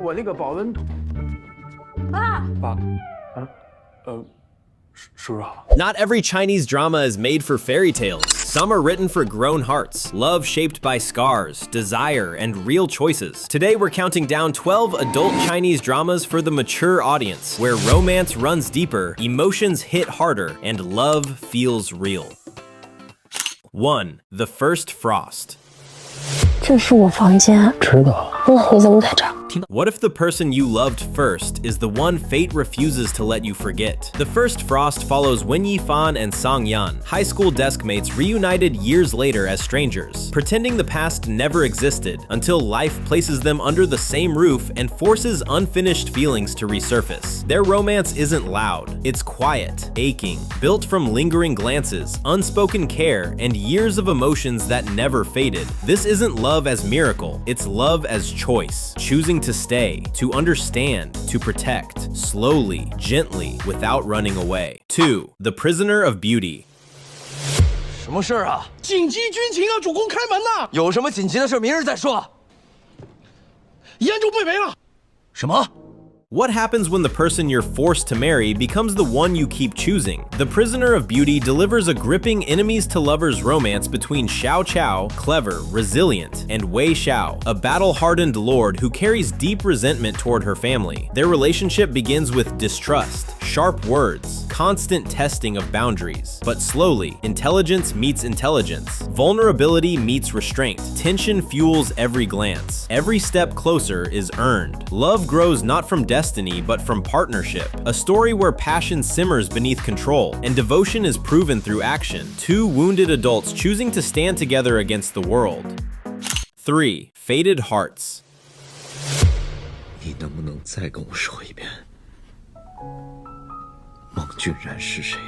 我那个保温桶。爸，爸，叔叔好。 Not every Chinese drama is made for fairy tales. Some are written for grown hearts, love shaped by scars, desire, and real choices. Today we're counting down 12 adult Chinese dramas for the mature audience, where romance runs deeper, emotions hit harder, and love feels real. 1. The First Frost. 这是我房间，知道。你怎么在这儿？ What if the person you loved first is the one fate refuses to let you forget? The First Frost follows Wen Yifan and Song Yan, high school desk mates reunited years later as strangers, pretending the past never existed until life places them under the same roof and forces unfinished feelings to resurface. Their romance isn't loud, it's quiet, aching, built from lingering glances, unspoken care, and years of emotions that never faded. This isn't love as miracle, it's love as choice, choosing to stay, to understand, to protect, slowly, gently, without running away. 2. The Prisoner of Beauty. 什么事儿啊？紧急军情啊！主公开门呐！有什么紧急的事，明日再说。燕州被围了。什么？ What happens when the person you're forced to marry becomes the one you keep choosing? The Prisoner of Beauty delivers a gripping enemies-to-lovers romance between Xiao Chao, clever, resilient, and Wei Xiao, a battle-hardened lord who carries deep resentment toward her family. Their relationship begins with distrust, sharp words, constant testing of boundaries. But slowly, intelligence meets intelligence. Vulnerability meets restraint. Tension fuels every glance. Every step closer is earned. Love grows not from destiny, but from partnership. A story where passion simmers beneath control, and devotion is proven through action. Two wounded adults choosing to stand together against the world. 3. Fated Hearts. 你能不能再跟我说一遍，孟俊然是谁？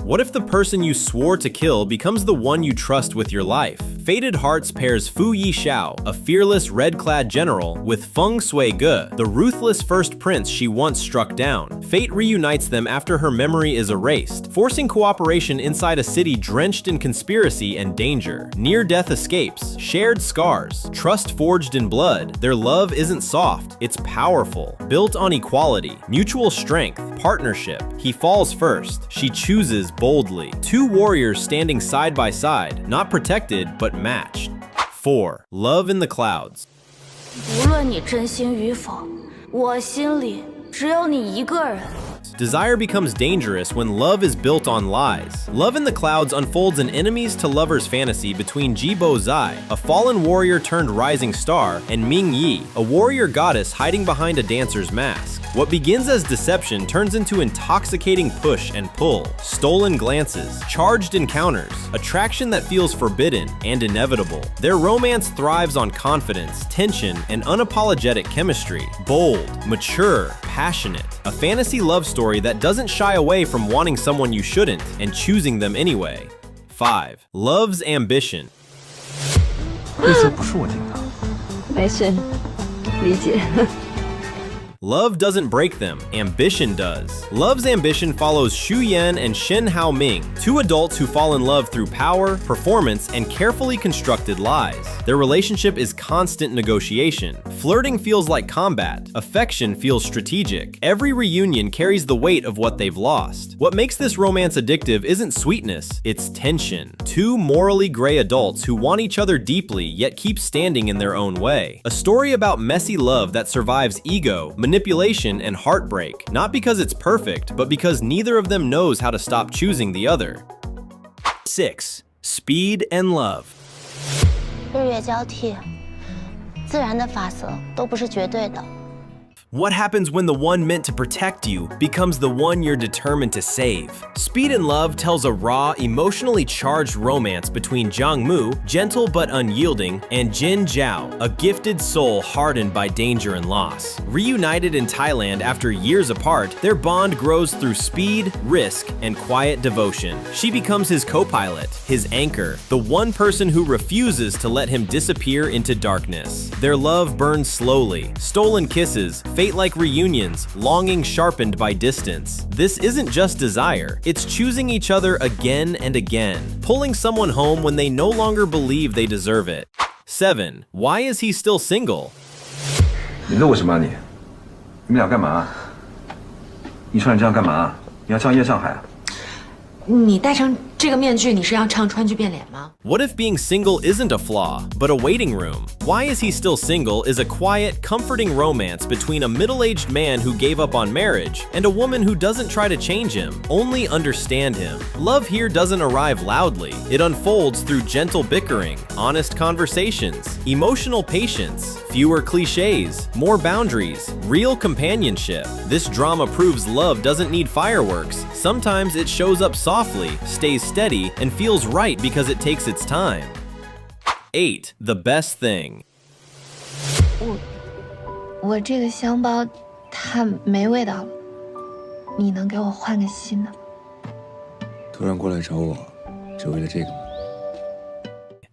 What if the person you swore to kill becomes the one you trust with your life? Fated Hearts pairs Fu Yixiao, a fearless red-clad general, with Feng Sui-ge, the ruthless first prince she once struck down. Fate reunites them after her memory is erased, forcing cooperation inside a city drenched in conspiracy and danger. Near-death escapes, shared scars, trust forged in blood. Their love isn't soft, it's powerful, built on equality, mutual strength, partnership. He falls first, she chooses boldly. Two warriors standing side by side, not protected, but matched. 4. Love in the Clouds. 无论你真心与否，我心里只有你一个人。 Desire becomes dangerous when love is built on lies. Love in the Clouds unfolds an enemies-to-lovers fantasy between Jibo Zai, a fallen warrior turned rising star, and Ming Yi, a warrior goddess hiding behind a dancer's mask. What begins as deception turns into intoxicating push and pull, stolen glances, charged encounters, attraction that feels forbidden and inevitable. Their romance thrives on confidence, tension, and unapologetic chemistry. Bold, mature, passionate. A fantasy love story that doesn't shy away from wanting someone you shouldn't and choosing them anyway. 5. Love's Ambition. 绿色不是我定的。没事，理解。 Love doesn't break them, ambition does. Love's Ambition follows Xu Yan and Shen Haoming, two adults who fall in love through power, performance, and carefully constructed lies. Their relationship is constant negotiation. Flirting feels like combat. Affection feels strategic. Every reunion carries the weight of what they've lost. What makes this romance addictive isn't sweetness, it's tension. Two morally gray adults who want each other deeply yet keep standing in their own way. A story about messy love that survives ego, manipulation, and heartbreak, not because it's perfect, but because neither of them knows how to stop choosing the other. 6. Speed and Love. 日月交替，自然的法则都不是绝对的。 What happens when the one meant to protect you becomes the one you're determined to save? Speed and Love tells a raw, emotionally charged romance between Zhang Mu, gentle but unyielding, and Jin Zhao, a gifted soul hardened by danger and loss. Reunited in Thailand after years apart, their bond grows through speed, risk, and quiet devotion. She becomes his co-pilot, his anchor, the one person who refuses to let him disappear into darkness. Their love burns slowly, stolen kisses, fate-like reunions, longing sharpened by distance. This isn't just desire, it's choosing each other again and again, pulling someone home when they no longer believe they deserve it. 7. Why is he still single? 你乐我什么啊你？你们俩干嘛？你穿成这样干嘛？你要唱夜上海啊？你戴上这个面具，你是要唱川剧变脸吗？ What if being single isn't a flaw, but a waiting room? Why Is He Still Single is a quiet, comforting romance between a middle-aged man who gave up on marriage and a woman who doesn't try to change him, only understand him. Love here doesn't arrive loudly. It unfolds through gentle bickering, honest conversations, emotional patience, fewer cliches, more boundaries, real companionship. This drama proves love doesn't need fireworks. Sometimes it shows up softly, stays steady, and feels right because it takes its time. 8. The best thing. 我这个香包它没味道了，你能给我换个新的吗？突然过来找我，只为了这个吗？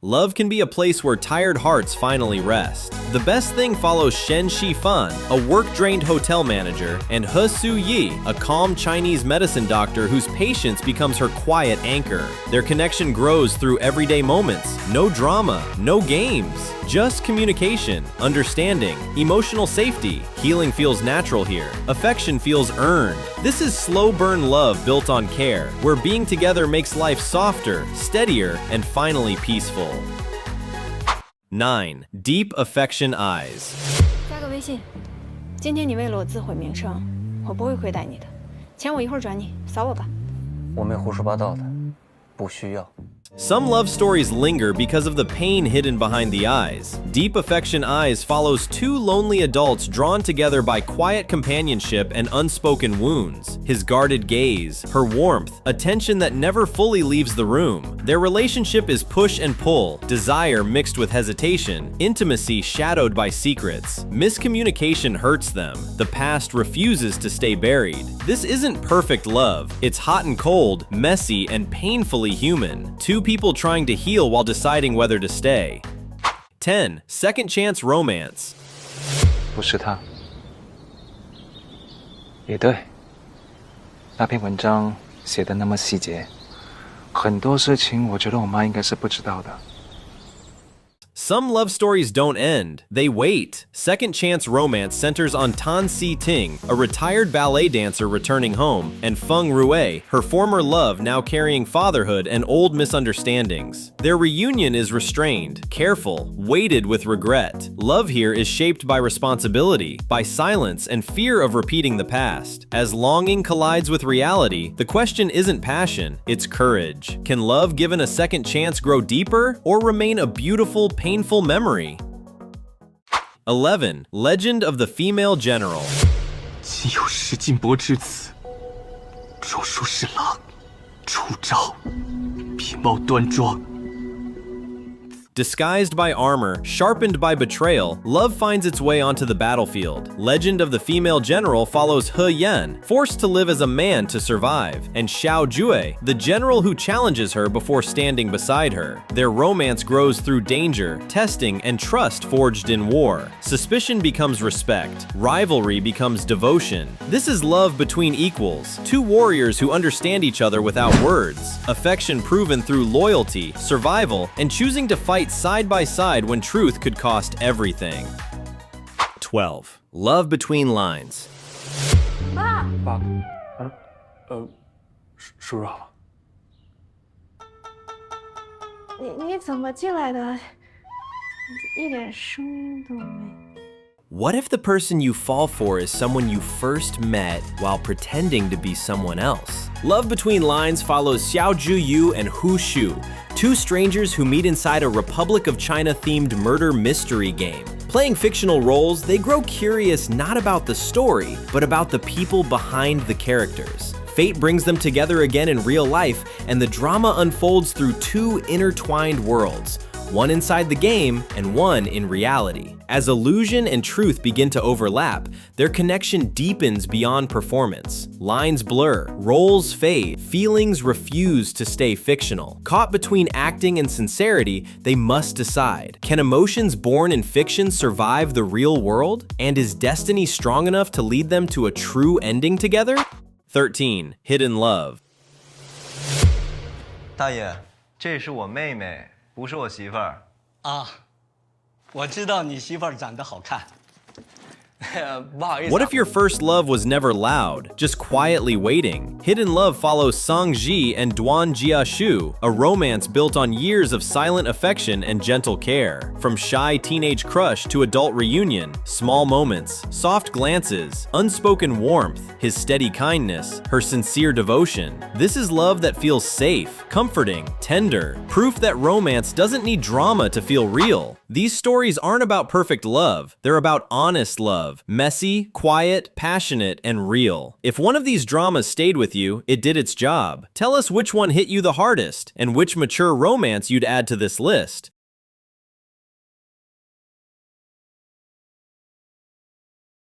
Love can be a place where tired hearts finally rest. The best thing follows Shen Shifan, a work-drained hotel manager, and He Su-yi, a calm Chinese medicine doctor whose patience becomes her quiet anchor. Their connection grows through everyday moments. No drama, no games, just communication, understanding, emotional safety. Healing feels natural here. Affection feels earned. This is slow burn love built on care, where being together makes life softer, steadier, and finally peaceful. 9. Deep affection eyes. 加个微信，今天你为了我自毁名声，我不会亏待你的。钱我一会儿转你，扫我吧。我没胡说八道的，不需要。 Some love stories linger because of the pain hidden behind the eyes. Deep Affection Eyes follows two lonely adults drawn together by quiet companionship and unspoken wounds. His guarded gaze, her warmth, a tension that never fully leaves the room. Their relationship is push and pull, desire mixed with hesitation, intimacy shadowed by secrets. Miscommunication hurts them. The past refuses to stay buried. This isn't perfect love. It's hot and cold, messy, and painfully human. Two people trying to heal while deciding whether to stay. 10. Second chance romance. 不是他，也对。那篇文章写的那么细节，很多事情我觉得我妈应该是不知道的。 Some love stories don't end, they wait. Second Chance Romance centers on Tan Si-ting, a retired ballet dancer returning home, and Feng Rue, her former love now carrying fatherhood and old misunderstandings. Their reunion is restrained, careful, weighted with regret. Love here is shaped by responsibility, by silence and fear of repeating the past. As longing collides with reality, the question isn't passion, it's courage. Can love given a second chance grow deeper, or remain a beautiful, painful memory? 11. Legend of the Female General. 既有石进博之子，著书侍郎，出招，皮貌端庄。 Disguised by armor, sharpened by betrayal, love finds its way onto the battlefield. Legend of the Female General follows He Yan, forced to live as a man to survive, and Xiao Jue, the general who challenges her before standing beside her. Their romance grows through danger, testing, and trust forged in war. Suspicion becomes respect. Rivalry becomes devotion. This is love between equals, two warriors who understand each other without words. Affection proven through loyalty, survival, and choosing to fight side by side when truth could cost everything. 12. Love Between Lines. 爸，叔叔好。你怎么进来的？一点声音都没。 What if the person you fall for is someone you first met while pretending to be someone else? Love Between Lines follows Xiao Juyu and Hu Shu, two strangers who meet inside a Republic of China-themed murder mystery game. Playing fictional roles, they grow curious not about the story, but about the people behind the characters. Fate brings them together again in real life, and the drama unfolds through two intertwined worlds, one inside the game and one in reality. As illusion and truth begin to overlap, their connection deepens beyond performance. Lines blur, roles fade, feelings refuse to stay fictional. Caught between acting and sincerity, they must decide. Can emotions born in fiction survive the real world? And is destiny strong enough to lead them to a true ending together? 13. Hidden Love. 大爷，这是我妹妹，不是我媳妇儿。啊，我知道你媳妇儿长得好看。What if your first love was never loud, just quietly waiting? Hidden Love follows Song Ji and Duan Jiashu, a romance built on years of silent affection and gentle care. From shy teenage crush to adult reunion, small moments, soft glances, unspoken warmth, his steady kindness, her sincere devotion. This is love that feels safe, comforting, tender, proof that romance doesn't need drama to feel real. These stories aren't about perfect love, they're about honest love. Messy, quiet, passionate, and real. If one of these dramas stayed with you, it did its job. Tell us which one hit you the hardest, and which mature romance you'd add to this list.